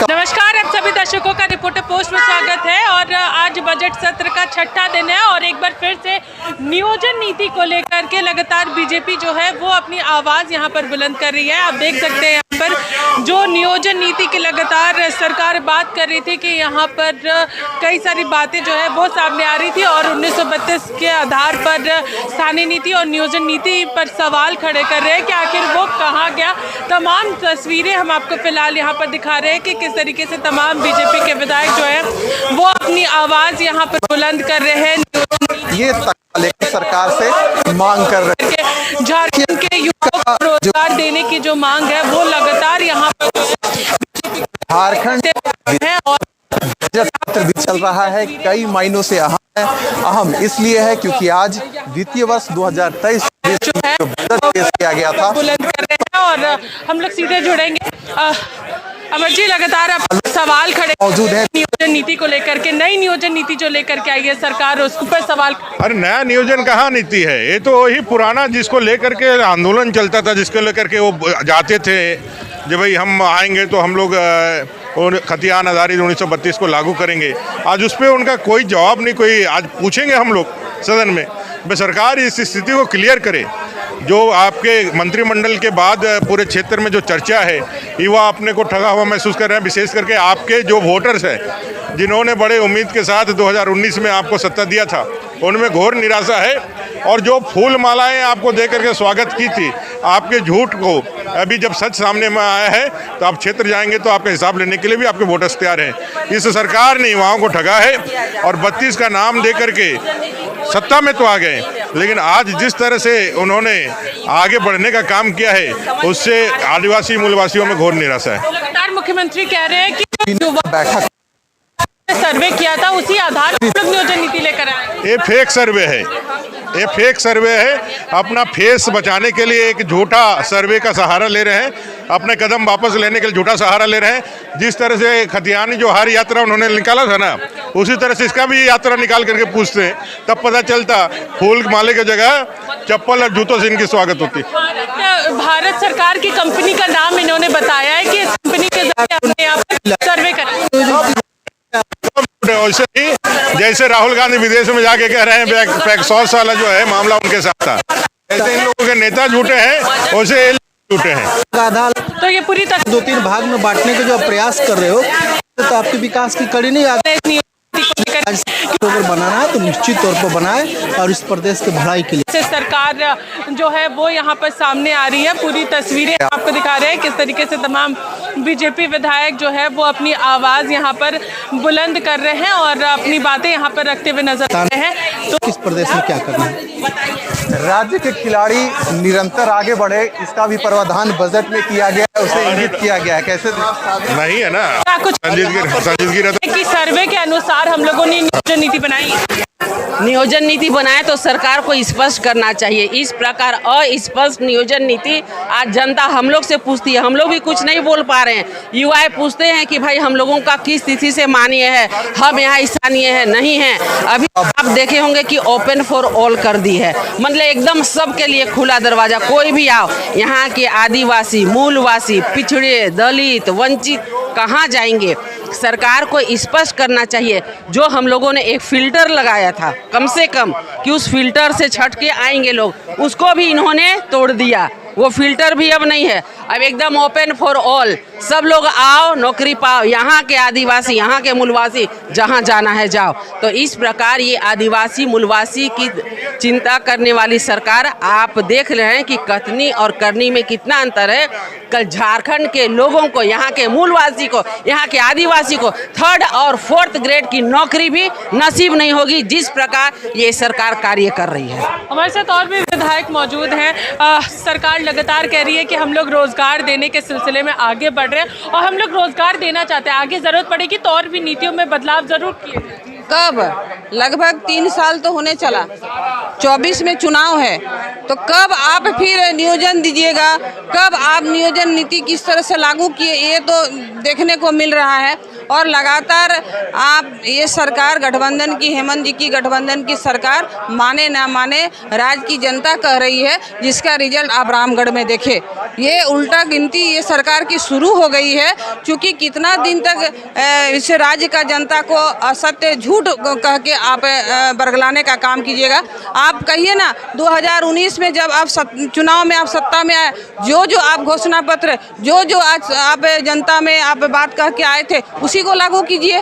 नमस्कार, आप सभी दर्शकों का रिपोर्टर पोस्ट में स्वागत है। और आज बजट सत्र का छठा दिन है और एक बार फिर से नियोजन नीति को लेकर के लगातार बीजेपी जो है वो अपनी आवाज़ यहाँ पर बुलंद कर रही है। आप देख सकते हैं यहाँ पर जो नियोजन नीति की लगातार सरकार बात कर रही थी कि यहाँ पर कई सारी बातें जो है वो सामने आ रही थी और 1932 के आधार पर स्थानीय नीति और नियोजन नीति पर सवाल खड़े कर रहे हैं कि आखिर वो कहाँ गया। तमाम तस्वीरें हम आपको फिलहाल यहाँ पर दिखा रहे हैं कि किस तरीके से तमाम बीजेपी के विधायक जो है वो अपनी आवाज़ यहाँ पर बुलंद कर रहे हैं। ये लेकर सरकार से मांग कर रहे हैं। झारखंड के युवाओं को रोजगार देने की जो मांग है वो लगातार यहाँ पर झारखंड है और बजट सत्र भी चल रहा है। कई मायनों से अहम इसलिए है क्योंकि आज वित्तीय वर्ष 2023 जो है बजट पेश किया गया था। बुलंद कर रहे हैं और हम लोग सीधे जुड़ेंगे। अमर जी, लगातार अब सवाल खड़े मौजूद है नियोजन नीति को लेकर के, नई नियोजन नीति जो लेकर के आई है सरकार, उसके ऊपर सवाल। अरे नया नियोजन कहाँ नीति है, ये तो वही पुराना जिसको लेकर के आंदोलन चलता था, जिसको लेकर के वो जाते थे जब भाई हम आएंगे तो हम लोग खतियान आधारित 1932 को लागू करेंगे। आज उस पर उनका कोई जवाब नहीं, कोई आज पूछेंगे हम लोग सदन में, भाई सरकार इस स्थिति को क्लियर करे। जो आपके मंत्रिमंडल के बाद पूरे क्षेत्र में जो चर्चा है, युवा अपने को ठगा हुआ महसूस कर रहे हैं। विशेष करके आपके जो वोटर्स हैं जिन्होंने बड़े उम्मीद के साथ 2019 में आपको सत्ता दिया था, उनमें घोर निराशा है। और जो फूल मालाएं आपको दे करके स्वागत की थी, आपके झूठ को अभी जब सच सामने में आया है तो आप क्षेत्र जाएंगे तो आपका हिसाब लेने के लिए भी आपके वोटर्स तैयार हैं। इस सरकार ने युवाओं को ठगा है और 32 का नाम दे करके सत्ता में तो आ गए, लेकिन आज जिस तरह से उन्होंने आगे बढ़ने का काम किया है उससे आदिवासी मूलवासियों में घोर निराशा है। लगातार मुख्यमंत्री कह रहे हैं कि जो बैठक सर्वे किया था उसी आधार पर लोग नियोजन नीति लेकर आए। ये फेक सर्वे है, ये फेक सर्वे है। अपना फेस बचाने के लिए एक झूठा सर्वे का सहारा ले रहे हैं, अपने कदम वापस लेने के लिए झूठा सहारा ले रहे हैं। जिस तरह से खतियानी जो हर यात्रा उन्होंने निकाला था ना, उसी तरह से इसका भी यात्रा निकाल करके पूछते हैं, तब पता चलता फूल माले की जगह चप्पल और जूतों से इनकी स्वागत होती। भारत सरकार की कंपनी का नाम इन्होंने बताया है कि इस कंपनी के जरिए हमने यहाँ पर सर्वे करा। वैसे ही जैसे राहुल गांधी विदेश में जाके कह रहे हैं पैक 100 साल जो है मामला उनके साथ था, ऐसे इन लोगों के नेता झूठे हैं, वैसे झूठे हैं। तो ये पूरी तरह 2-3 भाग में बांटने के जो प्रयास कर रहे हो तो आपके विकास की कड़ी नहीं आगे बनाना है तो निश्चित तौर पर बनाए और इस प्रदेश के भलाई के लिए सरकार जो है वो यहाँ पर सामने आ रही है। पूरी तस्वीरें आपको दिखा रहे हैं किस तरीके से तमाम बीजेपी विधायक जो है वो अपनी आवाज़ यहाँ पर बुलंद कर रहे हैं और अपनी बातें यहाँ पर रखते हुए नजर आ रहे हैं। तो इस प्रदेश में क्या करना है? राज्य के खिलाड़ी निरंतर आगे बढ़े, इसका भी प्रावधान बजट में किया गया है, उसे इंगित किया गया है। कैसे नहीं है ना, कुछ संजीदगी कि सर्वे के अनुसार हम लोगों ने नियोजन नीति बनाई। नियोजन नीति बनाए तो सरकार को स्पष्ट करना चाहिए। इस प्रकार अस्पष्ट नियोजन नीति आज जनता हम लोग से पूछती है, हम लोग भी कुछ नहीं बोल पा रहे हैं। युवा पूछते हैं कि भाई हम लोगों का किस तिथि से मान्य है, हम यहाँ स्थानीय है नहीं है। अभी आप देखे होंगे कि ओपन फॉर ऑल कर दी है, मतलब एकदम सबके लिए खुला दरवाजा, कोई भी आओ। यहाँ के आदिवासी, मूलवासी, पिछड़े, दलित, वंचित कहाँ जाएंगे? सरकार को स्पष्ट करना चाहिए। जो हम लोगों ने एक फिल्टर लगाया था कम से कम कि उस फिल्टर से छट के आएंगे लोग, उसको भी इन्होंने तोड़ दिया। वो फिल्टर भी अब नहीं है, अब एकदम ओपन फॉर ऑल, सब लोग आओ नौकरी पाओ। यहाँ के आदिवासी, यहाँ के मूलवासी, जहाँ जाना है जाओ। तो इस प्रकार ये आदिवासी मूलवासी की चिंता करने वाली सरकार, आप देख रहे हैं कि कथनी और करनी में कितना अंतर है। कल झारखंड के लोगों को, यहाँ के मूलवासी को, यहाँ के आदिवासी को 3rd और 4th ग्रेड की नौकरी भी नसीब नहीं होगी, जिस प्रकार ये सरकार कार्य कर रही है। हमारे साथ और भी विधायक मौजूद हैं। सरकार लगातार कह रही है कि हम लोग रोजगार देने के सिलसिले में आगे बढ़ रहे हैं और हम लोग रोजगार देना चाहते हैं। आगे जरूरत पड़ेगी तो और भी नीतियों में बदलाव जरूर किए जाएं। कब? लगभग 3 साल तो होने चला, 24 में चुनाव है, तो कब आप फिर नियोजन दीजिएगा? कब आप नियोजन नीति किस तरह से लागू किए, ये तो देखने को मिल रहा है। और लगातार आप ये सरकार गठबंधन की, हेमंत जी की गठबंधन की सरकार माने ना माने, राज्य की जनता कह रही है, जिसका रिजल्ट आप रामगढ़ में देखे। ये उल्टा गिनती ये सरकार की शुरू हो गई है, क्योंकि कितना दिन तक इस राज्य का जनता को असत्य झूठ कह के आप बरगलाने का काम कीजिएगा। आप कहिए ना 2019 में जब आप चुनाव में आप सत्ता में आए, जो आप घोषणा पत्र जो आज आप जनता में आप बात कह के आए थे, उसी को लागू कीजिए।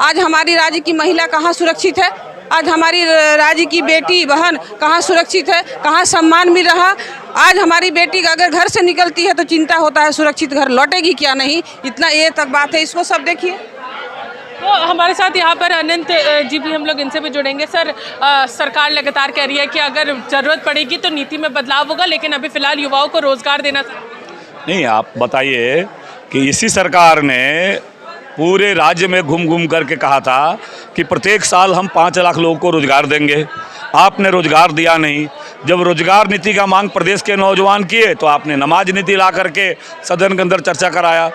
आज हमारी राज्य की महिला कहाँ सुरक्षित है? आज हमारी राज्य की बेटी बहन कहाँ सुरक्षित है? कहाँ सम्मान मिल रहा? आज हमारी बेटी अगर घर से निकलती है तो चिंता होता है सुरक्षित घर लौटेगी क्या नहीं, इतना ये तक बात है। इसको सब देखिए। तो हमारे साथ यहाँ पर अनंत जी भी, हम लोग इनसे भी जुड़ेंगे। सर, सरकार लगातार कह रही है कि अगर ज़रूरत पड़ेगी तो नीति में बदलाव होगा, लेकिन अभी फिलहाल युवाओं को रोजगार देना नहीं। आप बताइए कि इसी सरकार ने पूरे राज्य में घूम घूम करके कहा था कि प्रत्येक साल हम 5 लाख लोगों को रोजगार देंगे। आपने रोजगार दिया नहीं। जब रोजगार नीति का मांग प्रदेश के नौजवान किए तो आपने नमाज नीति ला करके सदन के अंदर चर्चा कराया।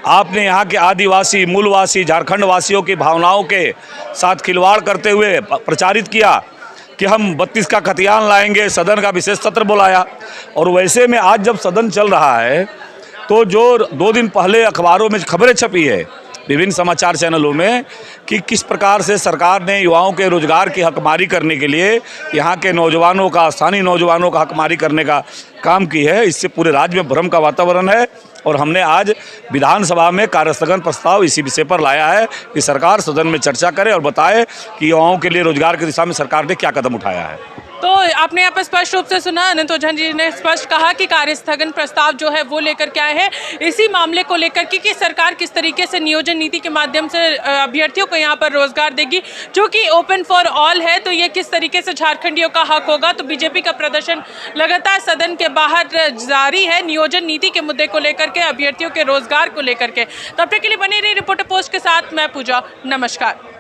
आपने यहाँ के आदिवासी, मूलवासी, झारखंड वासियों की भावनाओं के साथ खिलवाड़ करते हुए प्रचारित किया कि हम 32 का खतियान लाएंगे, सदन का विशेष सत्र बुलाया। और वैसे में आज जब सदन चल रहा है तो जो 2 दिन पहले अखबारों में खबरें छपी है, विभिन्न समाचार चैनलों में, कि किस प्रकार से सरकार ने युवाओं के रोजगार की हकमारी करने के लिए यहाँ के नौजवानों का, स्थानीय नौजवानों का हकमारी करने का काम की है, इससे पूरे राज्य में भ्रम का वातावरण है। और हमने आज विधानसभा में कार्यस्थगन प्रस्ताव इसी विषय पर लाया है कि सरकार सदन में चर्चा करे और बताए कि युवाओं के लिए रोजगार की दिशा में सरकार ने क्या कदम उठाया है। तो आपने यहाँ पर स्पष्ट रूप से सुना, अनंत ओझा जी ने स्पष्ट कहा कि कार्यस्थगन प्रस्ताव जो है वो लेकर के आए हैं इसी मामले को लेकर कि सरकार किस तरीके से नियोजन नीति के माध्यम से अभ्यर्थियों को यहाँ पर रोजगार देगी, जो कि ओपन फॉर ऑल है। तो ये किस तरीके से झारखंडियों का हक होगा। तो बीजेपी का प्रदर्शन लगातार सदन के बाहर जारी है, नियोजन नीति के मुद्दे को लेकर के, अभ्यर्थियों के रोजगार को लेकर के। तब तक के लिए बने रही रिपोर्टर पोस्ट के साथ, मैं पूजा। नमस्कार।